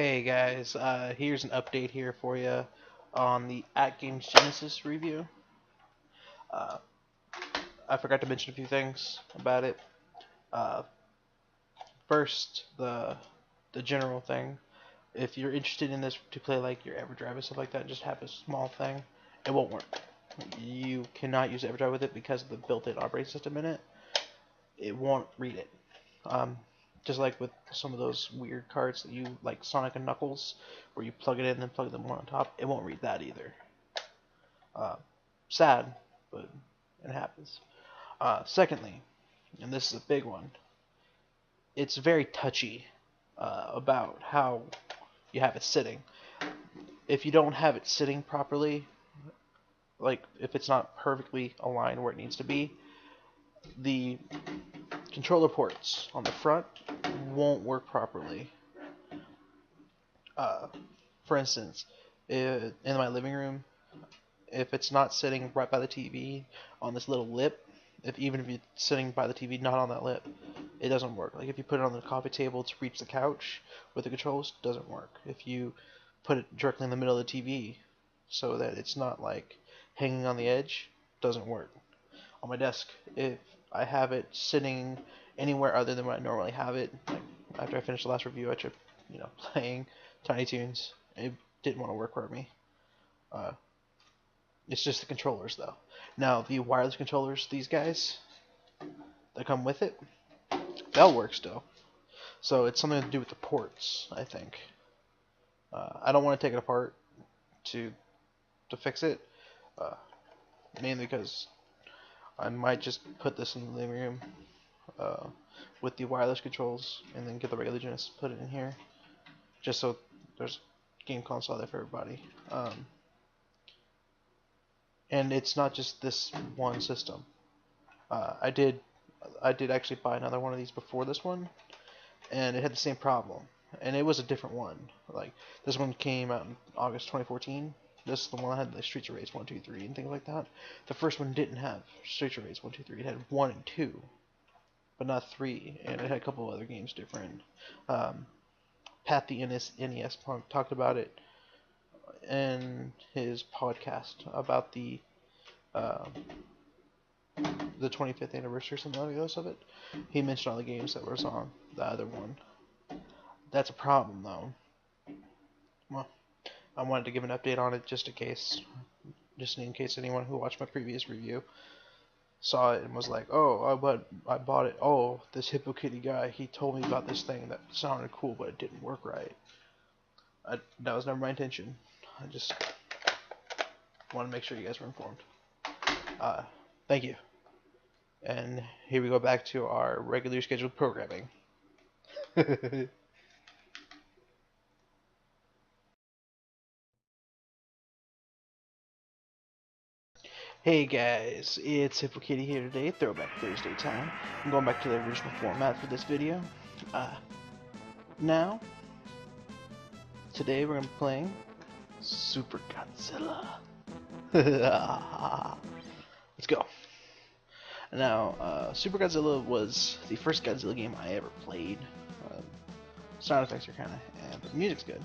Hey guys, here's an update here for you on the AtGames Genesis review. Uh, I forgot to mention a few things about it. Uh, First, the general thing. If you're interested in this to play like your EverDrive and stuff like that, just have a small thing. It won't work. You cannot use EverDrive with it because of the built-in operating system in it. It won't read it. Just like with some of those weird cards that you like Sonic and Knuckles, where you plug it in and then plug them one on top, it won't read that either. Sad, but it happens. Secondly, and this is a big one, it's very touchy about how you have it sitting. If you don't have it sitting properly, like if it's not perfectly aligned where it needs to be, the controller ports on the front won't work properly. For instance, in my living room, if it's not sitting right by the TV on this little lip, even if it's sitting by the TV not on that lip, it doesn't work. Like if you put it on the coffee table to reach the couch with the controls, it doesn't work. If you put it directly in the middle of the TV so that it's not like hanging on the edge, it doesn't work. On my desk, if I have it sitting anywhere other than where I normally have it, like after I finished the last review, I tried, playing Tiny Toons. It didn't want to work for me. It's just the controllers, though. Now, the wireless controllers, these guys that come with it, they'll work still. So it's something to do with the ports, I think. I don't want to take it apart to fix it, mainly because I might just put this in the living room with the wireless controls and then get the regular Genesis, put it in here, just so there's a game console there for everybody. And it's not just this one system. I did actually buy another one of these before this one, and it had the same problem, and it was a different one. Like this one came out in August 2014. This is the one that had the Streets of Rage 1, 2, 3 and things like that. The first one didn't have Streets of Rage 1, 2, 3. It had 1 and 2, but not 3, and it had a couple of other games different. Pat the NES Punk talked about it in his podcast about the 25th anniversary or something like this of it. He mentioned all the games that was on the other one. That's a problem, though. Well, I wanted to give an update on it just in case anyone who watched my previous review saw it and was like, oh, I bought it. Oh, this Hippokittie guy, he told me about this thing that sounded cool, but it didn't work right. That was never my intention. I just want to make sure you guys were informed. Thank you. And here we go back to our regularly scheduled programming. Hey guys, it's Hippokittie here today, Throwback Thursday time. I'm going back to the original format for this video. Today we're going to be playing Super Godzilla. Let's go. Now, Super Godzilla was the first Godzilla game I ever played. Sound effects are kind of, but the music's good.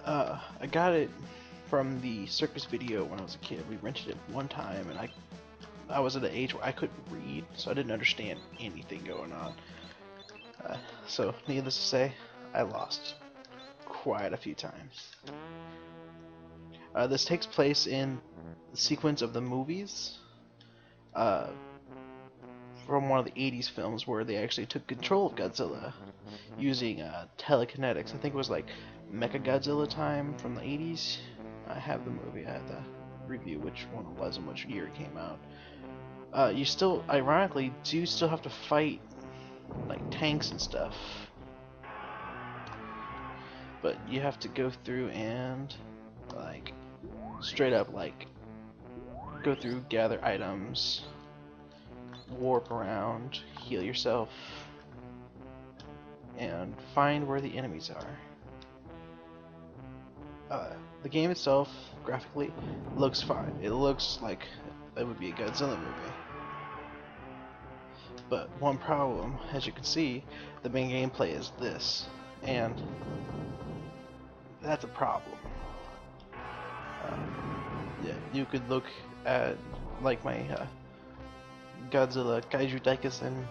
I got it from the circus video when I was a kid. We rented it one time, and I was at an age where I couldn't read, so I didn't understand anything going on. So, needless to say, I lost quite a few times. This takes place in the sequence of the movies from one of the 80s films where they actually took control of Godzilla using telekinetics. I think it was like Mechagodzilla time from the 80s. I have the movie. I had to review which one it was and which year it came out. You still, ironically, do still have to fight like tanks and stuff, but you have to go through and like straight up like go through, gather items, warp around, heal yourself, and find where the enemies are. The game itself, graphically, looks fine. It looks like it would be a Godzilla movie. But one problem, as you can see, the main gameplay is this. and that's a problem. Yeah, you could look at like my Godzilla Kaiju Daikasen,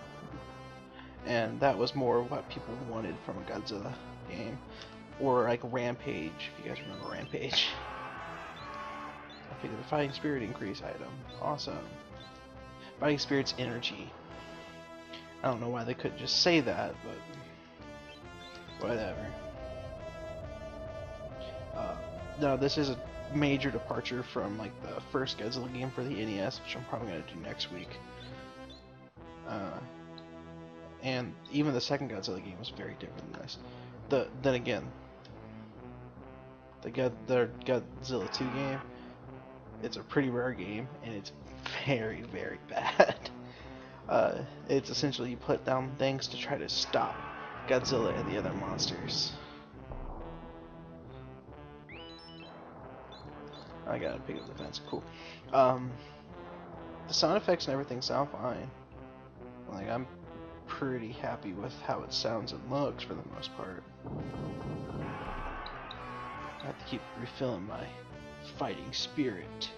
and that was more what people wanted from a Godzilla game, or like Rampage, if you guys remember Rampage. I picked up the Fighting Spirit increase item. Awesome. Fighting Spirit's energy. I don't know why they couldn't just say that, but whatever. No, this is a major departure from like the first Godzilla game for the NES, which I'm probably gonna do next week. And even the second Godzilla game was very different than this. Then again, the Godzilla 2 game, it's a pretty rare game, and it's very, very bad. It's essentially you put down things to try to stop Godzilla and the other monsters. I gotta pick up the fence. Cool. The sound effects and everything sound fine. Like, I'm pretty happy with how it sounds and looks for the most part. I have to keep refilling my fighting spirit.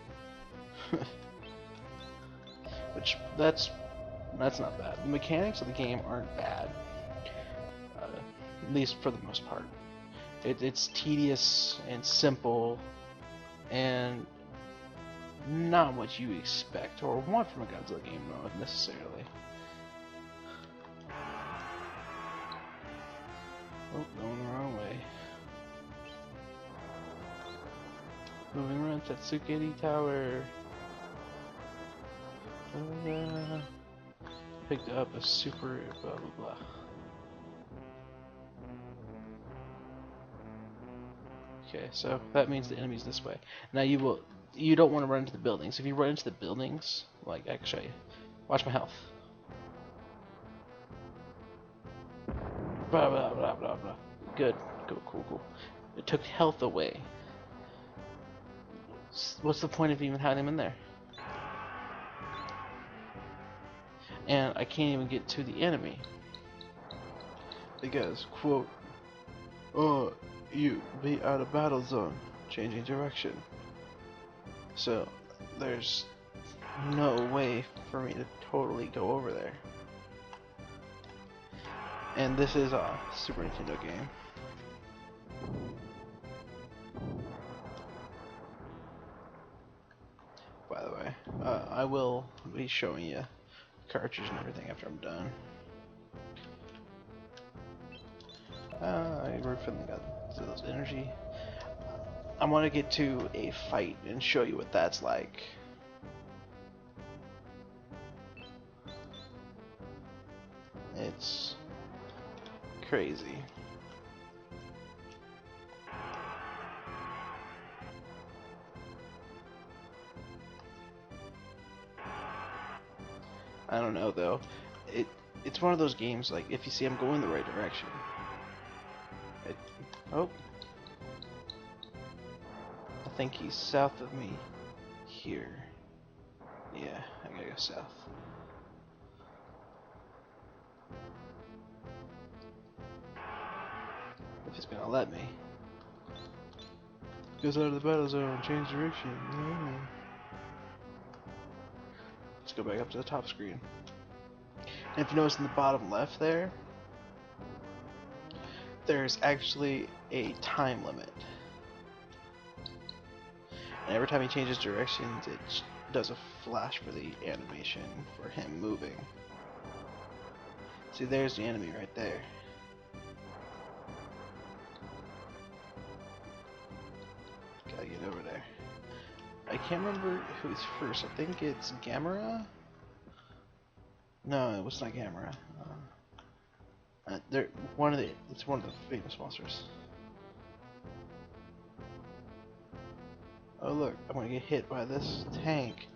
Which, that's not bad. The mechanics of the game aren't bad. At least for the most part. It's tedious and simple and not what you expect or want from a Godzilla game, not necessarily. Oh, going the wrong way. Moving around Hippokittie Tower. Picked up a super blah blah blah. Okay, so that means the enemy's this way. Now you don't want to run into the buildings. If you run into the buildings, like I can show you. Watch my health. Blah blah blah blah blah. Good. Cool. It took health away. What's the point of even having him in there? And I can't even get to the enemy. Because, quote, "Oh, you be out of battle zone, changing direction." So, there's no way for me to totally go over there. And this is a Super Nintendo game. By the way, I will be showing you cartridge and everything after I'm done. I refilling Godzilla's energy. I want to get to a fight and show you what that's like. It's crazy. I don't know though. It's one of those games like if you see I'm going the right direction. Oh. I think he's south of me here. Yeah, I gotta go south. If he's gonna let me. Goes out of the battle zone, change direction. Yeah. Let's go back up to the top screen. And if you notice in the bottom left there's actually a time limit. And every time he changes directions, it does a flash for the animation for him moving. See, there's the enemy right there. Gotta get over there. I can't remember who's first. I think it's Gamera? No, it was not Gamera. It's one of the famous monsters. Oh look, I'm gonna get hit by this tank.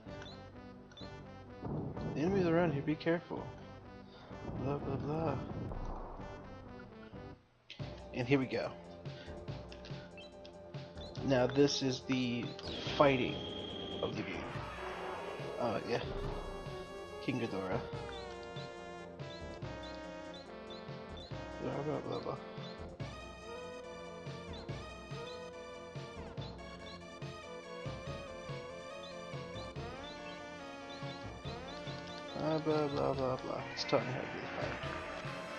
The enemies around here, be careful. Blah blah blah. And here we go. Now this is the fighting of the game. Yeah. King Ghidorah. Blah blah blah blah. blah blah blah blah. It's telling you how to do the fight.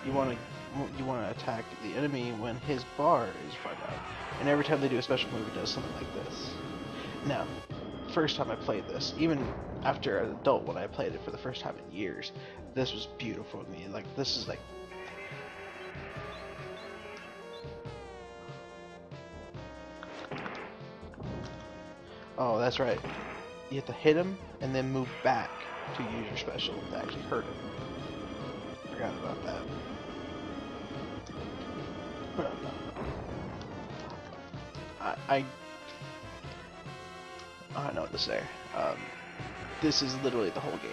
You want to attack the enemy when his bar is front out, and every time they do a special move, it does something like this. Now, first time I played this, even after an adult when I played it for the first time in years, this was beautiful to me. Like, this is like... Oh, that's right. You have to hit him and then move back to use your special to actually hurt him. Forgot about that. I don't know what to say. This is literally the whole game.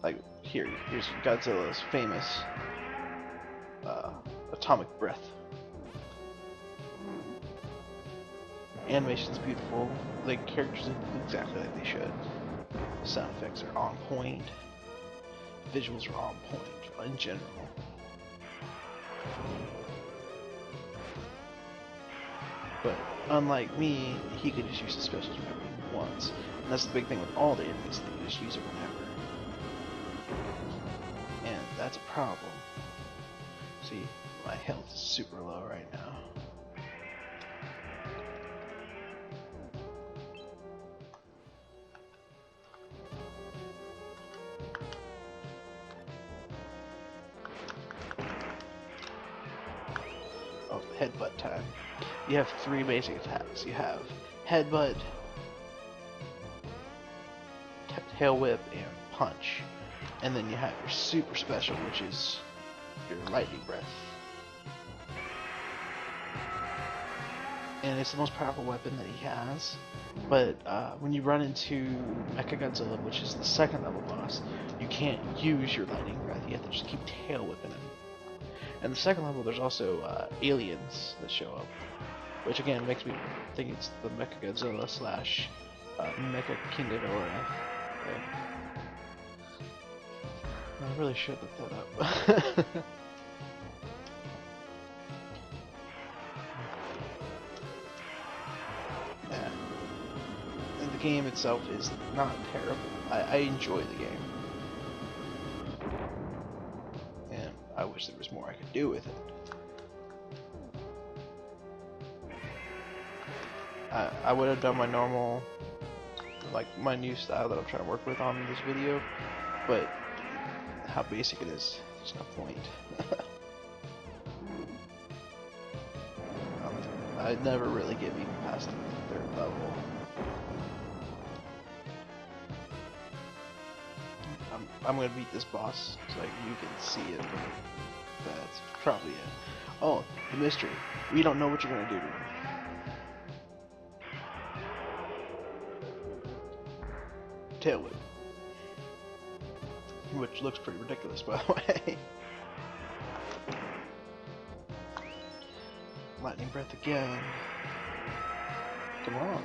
Like, here's Godzilla's famous atomic breath. Animation's beautiful. The characters look exactly like they should. Sound effects are on point. Visuals are on point in general. But unlike me, he could just use his specials whenever he wants. And that's the big thing with all the enemies, they can just use it whenever. And that's a problem. See, my health is super low right now. Oh, headbutt time. You have 3 basic attacks. You have headbutt, tail whip, and punch. And then you have your super special, which is your lightning breath. And it's the most powerful weapon that he has. But when you run into Godzilla, which is the second level boss, you can't use your lightning breath. You have to just keep tail whipping him. And the second level, there's also aliens that show up, which again makes me think it's the Godzilla slash Mecha King Ghidorah. I really should look that up. Yeah. And the game itself is not terrible. I enjoy the game. I wish there was more I could do with it. I would have done my normal, like my new style that I'm trying to work with on this video, but how basic it is, there's no point. I'd never really get even past the 3rd level. I'm gonna beat this boss so like you can see it, but that's probably it. Oh, the mystery. We don't know what you're gonna do to him. Tail whip. Which looks pretty ridiculous, by the way. Lightning breath again. Come on.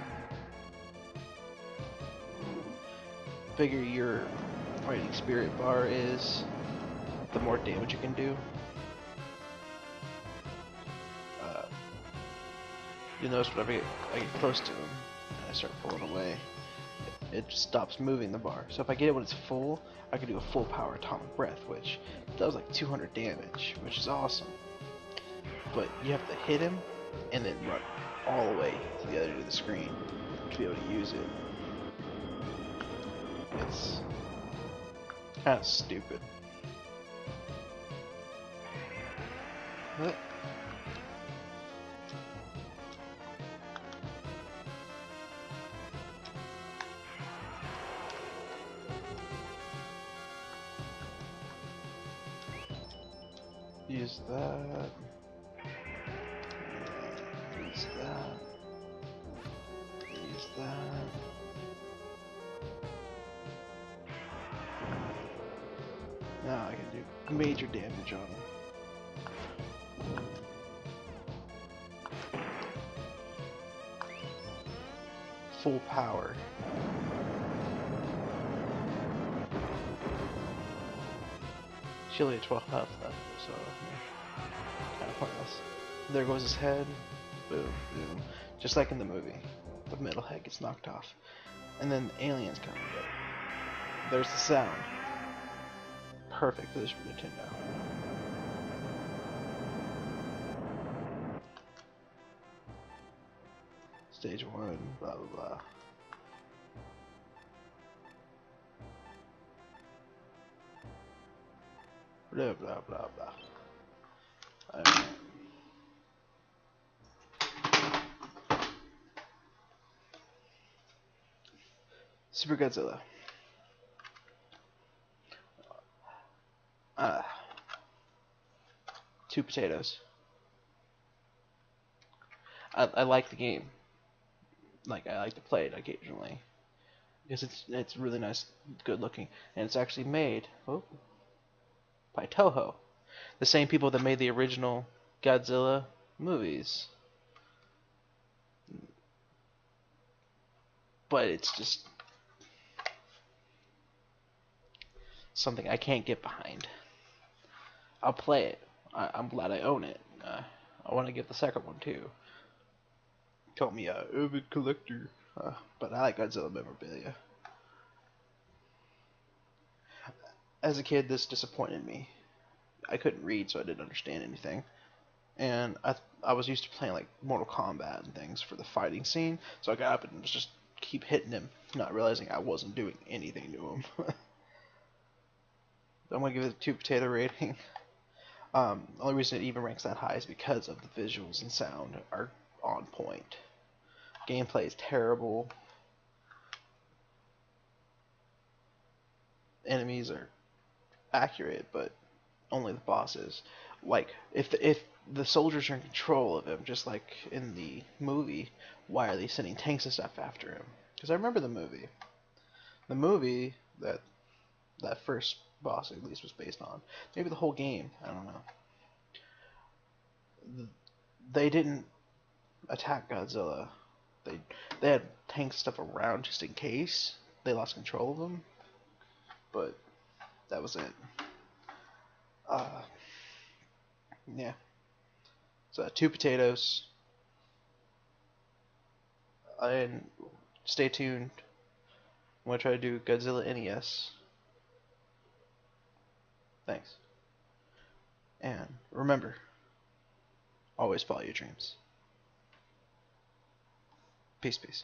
Figure your fighting spirit bar is, the more damage you can do. You'll notice whenever I get close to him and I start pulling away, it just stops moving the bar. So if I get it when it's full, I can do a full power atomic breath, which does like 200 damage, which is awesome. But you have to hit him and then run all the way to the other end of the screen to be able to use it. It's kind of stupid. What? Use that. Use that. Use that. Now I can do major damage on him. Full power. She only had 12 health left, so kind of pointless. There goes his head. Boom, boom. Just like in the movie. The middle head gets knocked off. And then the aliens come and get it. There's the sound. Perfect for this Nintendo. Stage 1, blah blah blah. Blah blah blah blah. Super Godzilla. Two potatoes. I like the game. Like, I like to play it occasionally because it's really nice, good looking, and it's actually made by Toho, the same people that made the original Godzilla movies. But it's just something I can't get behind. I'll play it. I'm glad I own it. I want to get the second one too. Call me a avid collector, but I like Godzilla memorabilia. As a kid, this disappointed me. I couldn't read, so I didn't understand anything, and I was used to playing like Mortal Kombat and things for the fighting scene. So I got up and was just keep hitting him, not realizing I wasn't doing anything to him. I'm gonna give it a 2 potato rating. The only reason it even ranks that high is because of the visuals and sound are on point. Gameplay is terrible. Enemies are accurate, but only the bosses. Like, if the soldiers are in control of him, just like in the movie, why are they sending tanks and stuff after him? Because I remember the movie. The movie that first boss at least was based on. Maybe the whole game. I don't know. They didn't attack Godzilla. They had tank stuff around just in case they lost control of them. But that was it. Yeah. So 2 potatoes. And stay tuned. I'm gonna try to do Godzilla NES. Thanks. And remember, always follow your dreams. Peace, peace.